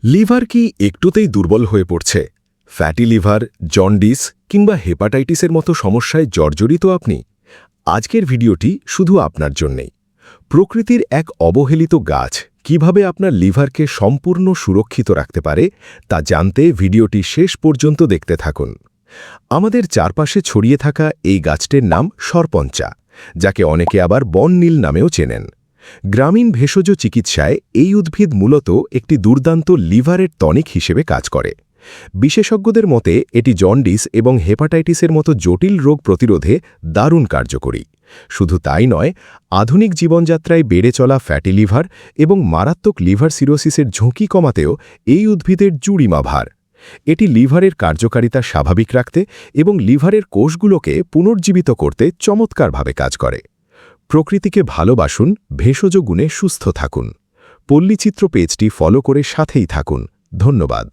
Liver কি একটুতেই দুর্বল হয়ে পড়ছে? ফ্যাটি লিভার, জন্ডিস কিংবা হেপাটাইটিসের মতো সমস্যায় জর্জরিত আপনি? আজকের ভিডিওটি শুধু আপনার জন্যেই। প্রকৃতির এক অবহেলিত গাছ কিভাবে আপনার লিভারকে সম্পূর্ণ সুরক্ষিত রাখতে পারে তা জানতে ভিডিওটি শেষ পর্যন্ত দেখতে থাকুন। আমাদের চারপাশে ছড়িয়ে থাকা এই গাছটির নাম সরপঞ্চা, যাকে অনেকে আবার বননীল নামেও চেনেন। গ্রামীণ ভেষজ চিকিৎসায় এই উদ্ভিদ মূলত একটি দুর্দান্ত লিভারের টনিক হিসেবে কাজ করে। বিশেষজ্ঞদের মতে এটি জন্ডিস এবং হেপাটাইটিসের মতো জটিল রোগ প্রতিরোধে দারুণ কার্যকরী। শুধু তাই নয়, আধুনিক জীবনযাত্রায় বেড়ে চলা ফ্যাটি লিভার এবং মারাত্মক লিভার সিরোসিসের ঝুঁকি কমাতেও এই উদ্ভিদের জুড়িমা ভার। এটি লিভারের কার্যকারিতা স্বাভাবিক রাখতে এবং লিভারের কোষগুলোকে পুনর্জীবিত করতে চমৎকারভাবে কাজ করে। প্রকৃতিকে ভালোবাসুন, ভেষজ গুণে সুস্থ থাকুন। পল্লীচিত্র পেজটি ফলো করে সাথেই থাকুন। ধন্যবাদ।